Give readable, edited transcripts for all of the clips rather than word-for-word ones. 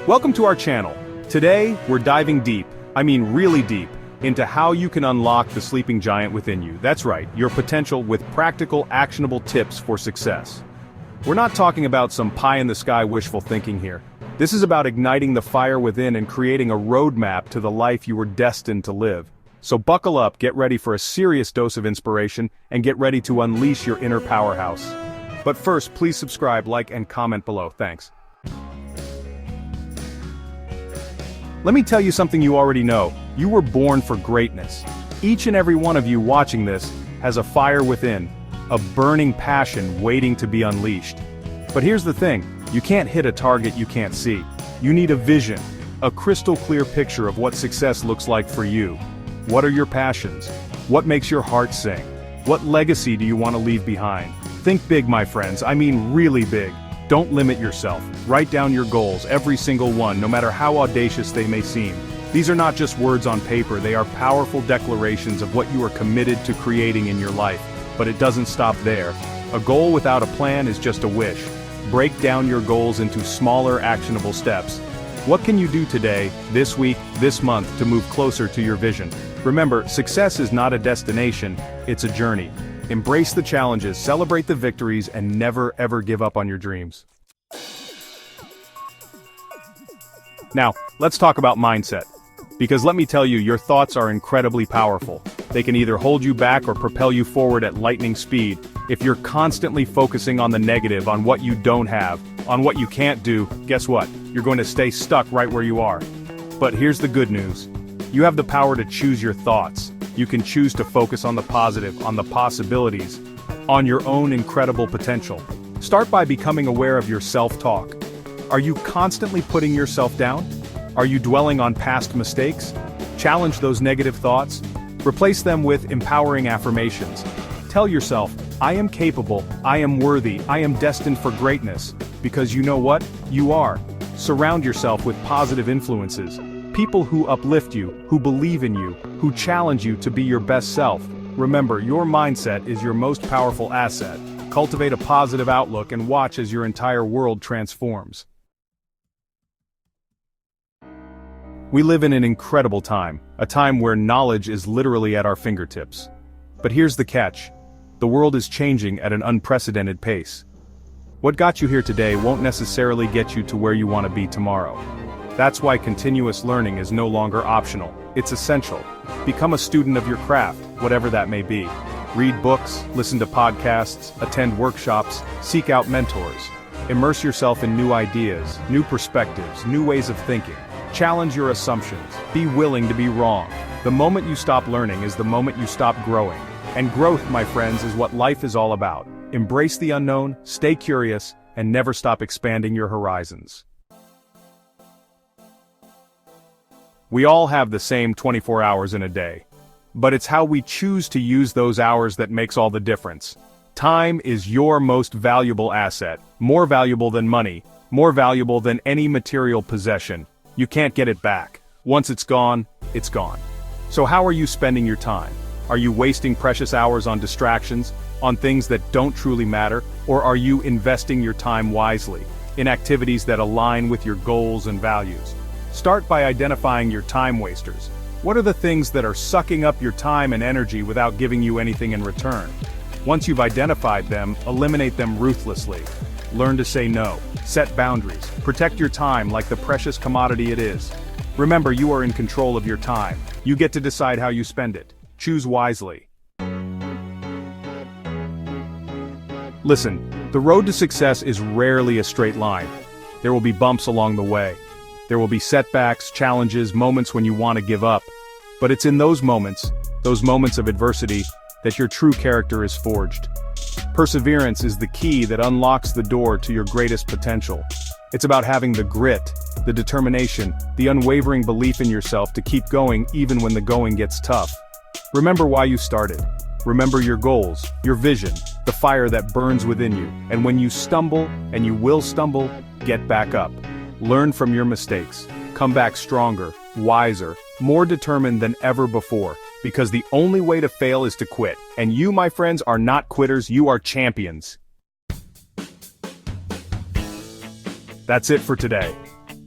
Welcome to our channel. Today, we're diving deep, really deep, into how you can unlock the sleeping giant within you. That's right, your potential with practical, actionable tips for success. We're not talking about some pie-in-the-sky wishful thinking here. This is about igniting the fire within and creating a roadmap to the life you were destined to live. So buckle up, get ready for a serious dose of inspiration, and get ready to unleash your inner powerhouse. But first, please subscribe, like, and comment below. Thanks. Let me tell you something you already know. You were born for greatness. Each and every one of you watching this has a fire within, a burning passion waiting to be unleashed. But here's the thing, you can't hit a target you can't see. You need a vision, a crystal clear picture of what success looks like for you. What are your passions? What makes your heart sing? What legacy do you want to leave behind? Think big, my friends, really big. Don't limit yourself. Write down your goals, every single one, no matter how audacious they may seem. These are not just words on paper, they are powerful declarations of what you are committed to creating in your life. But it doesn't stop there. A goal without a plan is just a wish. Break down your goals into smaller, actionable steps. What can you do today, this week, this month to move closer to your vision? Remember, success is not a destination, it's a journey. Embrace the challenges, celebrate the victories, and never ever give up on your dreams. Now, let's talk about mindset. Because let me tell you, your thoughts are incredibly powerful. They can either hold you back or propel you forward at lightning speed. If you're constantly focusing on the negative, on what you don't have, on what you can't do, guess what? You're going to stay stuck right where you are. But here's the good news. You have the power to choose your thoughts. You can choose to focus on the positive, on the possibilities, on your own incredible potential. Start by becoming aware of your self-talk. Are you constantly putting yourself down? Are you dwelling on past mistakes? Challenge those negative thoughts. Replace them with empowering affirmations. Tell yourself, I am capable, I am worthy, I am destined for greatness. Because you know what? You are. Surround yourself with positive influences. People who uplift you, who believe in you, who challenge you to be your best self. Remember, your mindset is your most powerful asset. Cultivate a positive outlook and watch as your entire world transforms. We live in an incredible time, a time where knowledge is literally at our fingertips. But here's the catch. The world is changing at an unprecedented pace. What got you here today won't necessarily get you to where you want to be tomorrow. That's why continuous learning is no longer optional, it's essential. Become a student of your craft, whatever that may be. Read books, listen to podcasts, attend workshops, seek out mentors. Immerse yourself in new ideas, new perspectives, new ways of thinking. Challenge your assumptions, be willing to be wrong. The moment you stop learning is the moment you stop growing. And growth, my friends, is what life is all about. Embrace the unknown, stay curious, and never stop expanding your horizons. We all have the same 24 hours in a day. But it's how we choose to use those hours that makes all the difference. Time is your most valuable asset, more valuable than money, more valuable than any material possession. You can't get it back. Once it's gone, it's gone. So how are you spending your time? Are you wasting precious hours on distractions, on things that don't truly matter, or are you investing your time wisely, in activities that align with your goals and values? Start by identifying your time wasters. What are the things that are sucking up your time and energy without giving you anything in return? Once you've identified them, eliminate them ruthlessly. Learn to say no, set boundaries, protect your time like the precious commodity it is. Remember, you are in control of your time. You get to decide how you spend it. Choose wisely. Listen, the road to success is rarely a straight line. There will be bumps along the way. There will be setbacks, challenges, moments when you want to give up. But it's in those moments of adversity, that your true character is forged. Perseverance is the key that unlocks the door to your greatest potential. It's about having the grit, the determination, the unwavering belief in yourself to keep going even when the going gets tough. Remember why you started. Remember your goals, your vision, the fire that burns within you. And when you stumble, and you will stumble, get back up. Learn from your mistakes. Come back stronger, wiser, more determined than ever before. Because the only way to fail is to quit. And you, my friends, are not quitters, you are champions. That's it for today.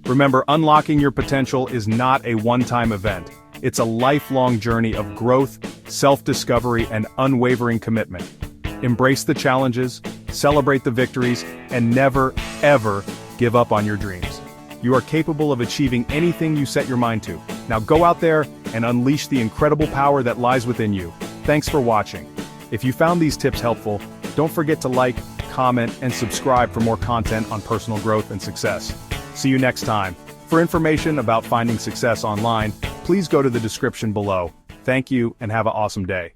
Remember, unlocking your potential is not a one-time event. It's a lifelong journey of growth, self-discovery, and unwavering commitment. Embrace the challenges, celebrate the victories, and never, ever give up on your dreams. You are capable of achieving anything you set your mind to. Now go out there and unleash the incredible power that lies within you. Thanks for watching. If you found these tips helpful, don't forget to like, comment, and subscribe for more content on personal growth and success. See you next time. For information about finding success online, please go to the description below. Thank you and have an awesome day.